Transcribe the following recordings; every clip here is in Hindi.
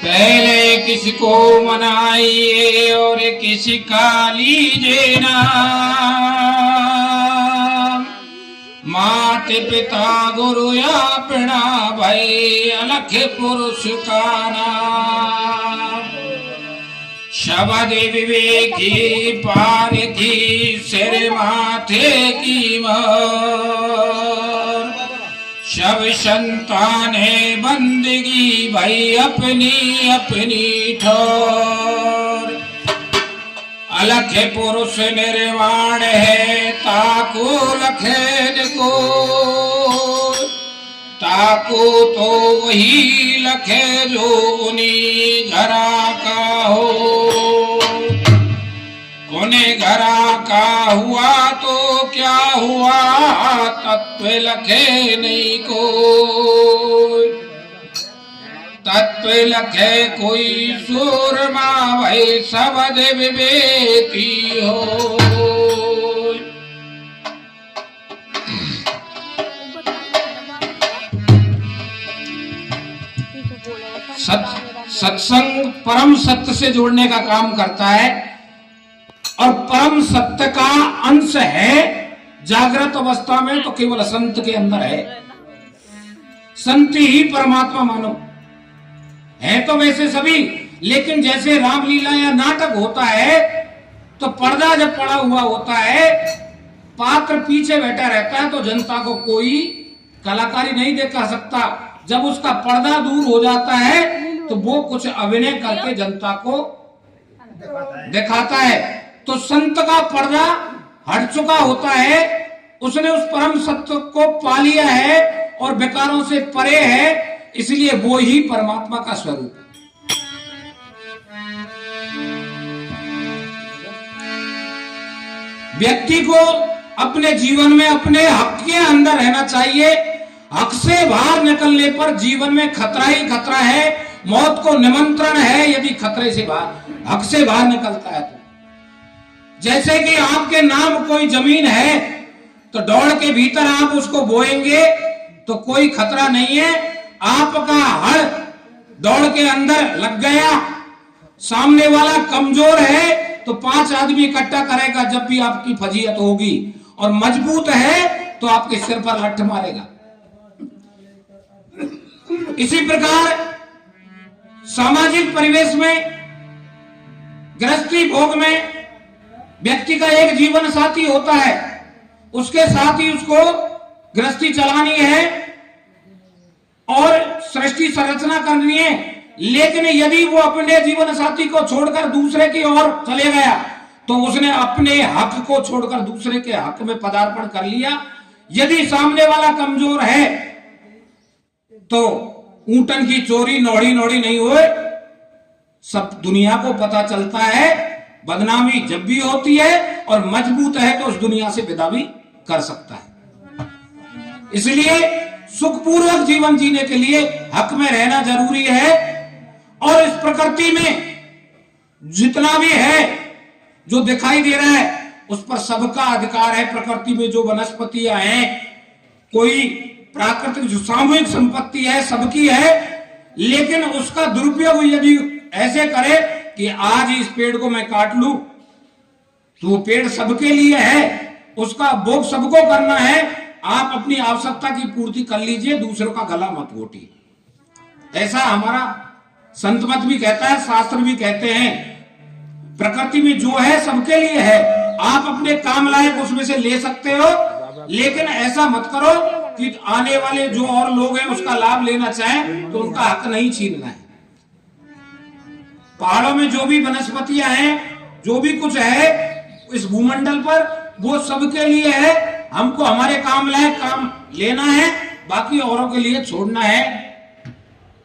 पहले किसको मनाइए और किसी का लीजिए नाम। माते पिता गुरु अपना भाई अलख पुरुष का नाम। शब्द विवेकी पार की सिर माथे की मोर। शब संताने बंदगी भाई अपनी अपनी ठोर। अलख पुरुष निर्वाण है ताको लखेन को। ताको तो वही लखे जो उन्हीं घरा का हो। उन्हें घरा का हुआ तो क्या हुआ तत्व लखे नहीं को। तत्व लखे कोई सूरमा भई शब्द विवेकी हो। सत्संग परम सत्य से जोड़ने का काम करता है और परम सत्य का अंश है। जागृत अवस्था में तो केवल संत के अंदर है। संत ही परमात्मा मानो है तो वैसे सभी, लेकिन जैसे रामलीला या नाटक होता है तो पर्दा जब पड़ा हुआ होता है, पात्र पीछे बैठा रहता है तो जनता को कोई कलाकारी नहीं दिखा सकता। जब उसका पर्दा दूर हो जाता है तो वो कुछ अभिनय करके जनता को दिखाता है। तो संत का पर्दा हट चुका होता है, उसने उस परम सत्य को पा लिया है और विकारों से परे है, इसलिए वो ही परमात्मा का स्वरूप। व्यक्ति को अपने जीवन में अपने हक के अंदर रहना चाहिए। हक से बाहर निकलने पर जीवन में खतरा ही खतरा है, मौत को निमंत्रण है यदि खतरे से बाहर हक से बाहर निकलता है तो। जैसे कि आपके नाम कोई जमीन है तो दौड़ के भीतर आप उसको बोएंगे तो कोई खतरा नहीं है। आपका हड़ दौड़ के अंदर लग गया, सामने वाला कमजोर है तो 5 आदमी इकट्ठा करेगा जब भी आपकी फजीयत होगी, और मजबूत है तो आपके सिर पर लठ मारेगा। इसी प्रकार सामाजिक परिवेश में, गृहस्थी भोग में व्यक्ति का एक जीवन साथी होता है, उसके साथ ही उसको गृहस्थी चलानी है और सृष्टि संरचना करनी है। लेकिन यदि वो अपने जीवन साथी को छोड़कर दूसरे की ओर चले गया तो उसने अपने हक को छोड़कर दूसरे के हक में पदार्पण कर लिया। यदि सामने वाला कमजोर है तो ऊंटन की चोरी नौड़ी नौड़ी नहीं हुए, सब दुनिया को पता चलता है। बदनामी जब भी होती है और मजबूत है तो उस दुनिया से विदा भी कर सकता है। इसलिए सुखपूर्वक जीवन जीने के लिए हक में रहना जरूरी है। और इस प्रकृति में जितना भी है जो दिखाई दे रहा है उस पर सबका अधिकार है। प्रकृति में जो वनस्पतियां हैं, कोई प्राकृतिक जो सामूहिक संपत्ति है सबकी है, लेकिन उसका दुरुपयोग यदि ऐसे करे कि आज इस पेड़ को मैं काट लूं तो वो पेड़ सबके लिए है, उसका भोग सबको करना है। आप अपनी आवश्यकता की पूर्ति कर लीजिए, दूसरों का गला मत घोटिए। ऐसा हमारा संत मत भी कहता है, शास्त्र भी कहते हैं। प्रकृति में जो है सबके लिए है, आप अपने काम लायक उसमें से ले सकते हो, लेकिन ऐसा मत करो कि आने वाले जो और लोग हैं उसका लाभ लेना चाहें तो उनका हक नहीं छीनना है। पहाड़ों में जो भी वनस्पतियां हैं, जो भी कुछ है इस भूमंडल पर, वो सबके लिए है। हमको हमारे काम लायक काम लेना है, बाकी औरों के लिए छोड़ना है।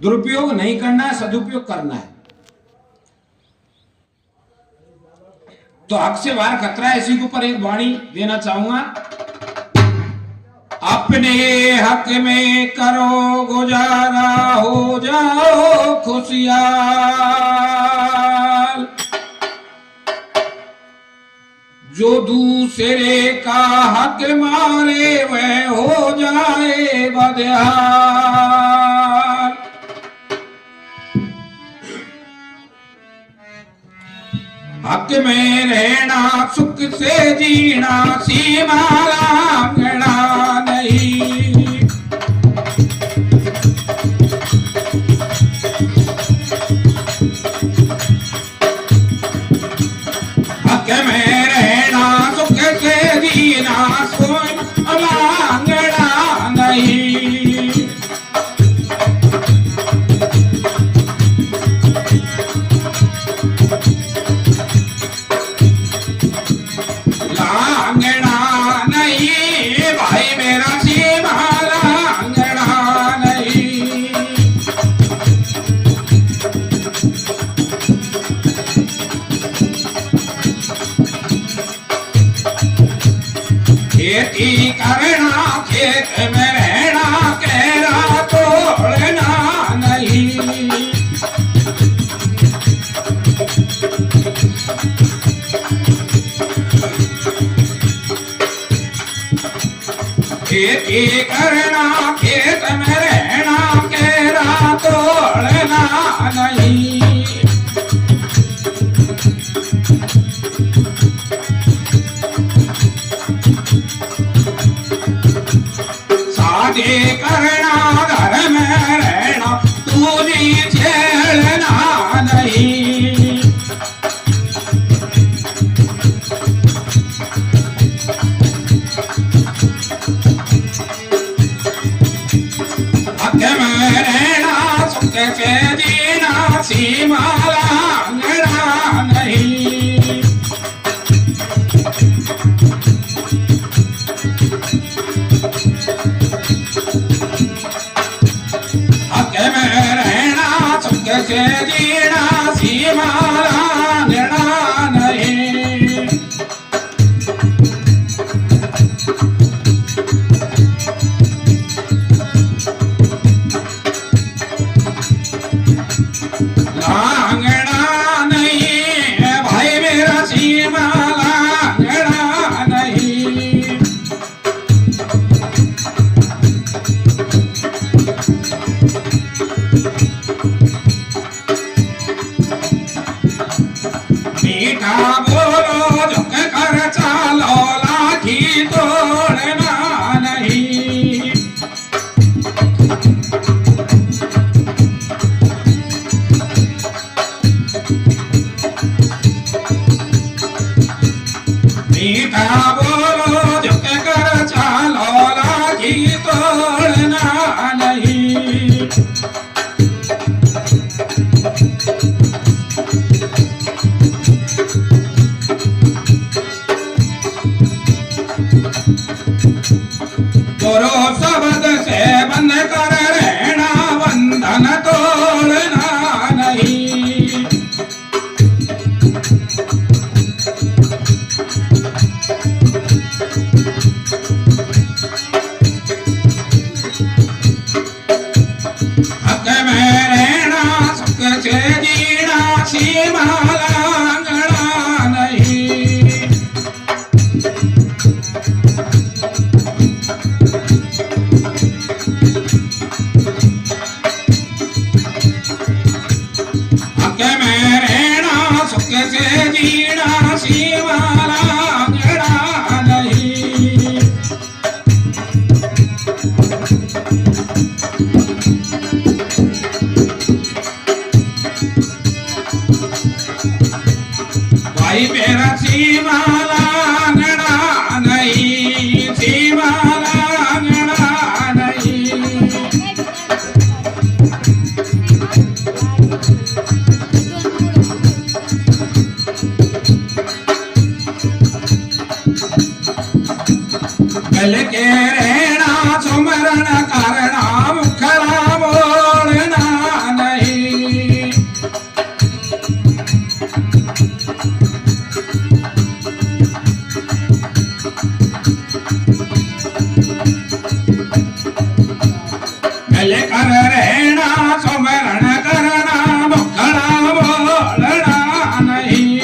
दुरुपयोग नहीं करना है, सदुपयोग करना है। तो हक से बाहर खतरा है, इसी के ऊपर एक वाणी देना चाहूंगा। अपने हक में करो गुजारा, हो जाओ खुशियाल। जो दूसरे का हक मारे वह हो जाए बदहाल। हक में रहना सुख से जीना सीमा लांघना नहीं। हक में रहना सुख से जीना सीमा लांघना नहीं। लांघना नहीं भाई मेरा सीमा लांघना नहीं। खेती करना खेत में रहना केरा तोड़ना नहीं। खेती करना खेत में रहना केरा तोड़ना नहीं। शादी करना घर में रहना दूरी छेड़ना नहीं। हक में रहना सुख से जीना सीमा लांघना नहीं। हक में रहना सुख से जीना सीमा लांघना नहीं। लांघना नहीं भाई मेरा सीमा लांघना नहीं। मीठा बोलो झुक कर चालो लाठी तोड़ना नहीं। मीठा बोलो झुक कर चालो लाठी तोड़ना नहीं। गुरु शब्द से बंध कर रहना बंधन तोड़ना नहीं। हक में रहना सुख से जीना सीमा लांघना नहीं। हक में रहना सुख से जीना सीमा लांघना नहीं। भाई मेरा सीमा लांघना नहीं। सीमा लांघना नहीं। गल के रहना सुमरण करना मुखड़ा बोलना नहीं। गल कर रहना सुमरण करना मुखड़ा बोलना नहीं।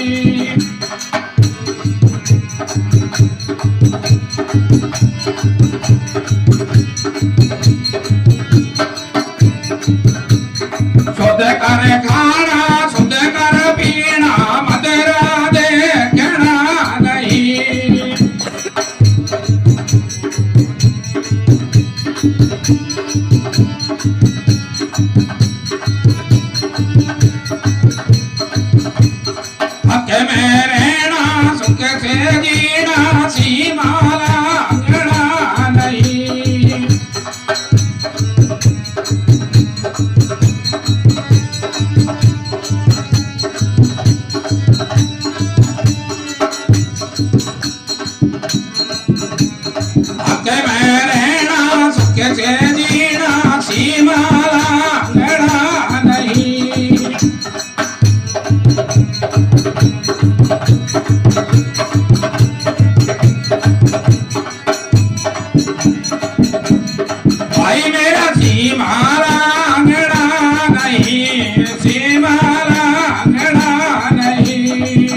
शुद्ध कर खाना शुद्ध कर पीना मदरा सीमा लांघना नहीं।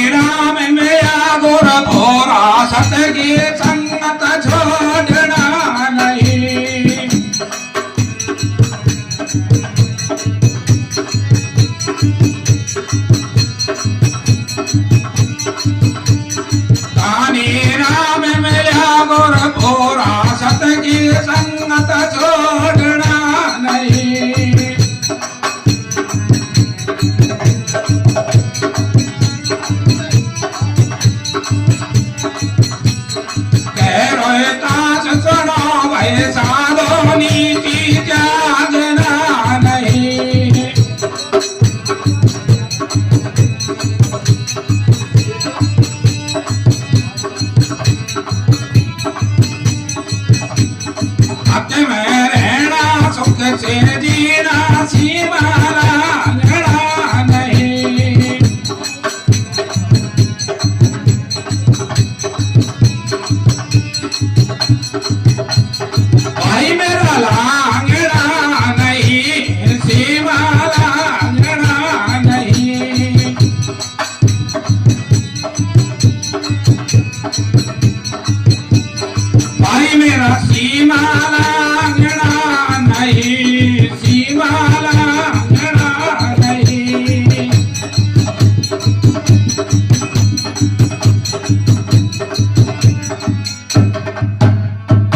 राम में गुर भोरा सत की संगत छोड़ना नहीं। राम में गुर भोरा सत की संग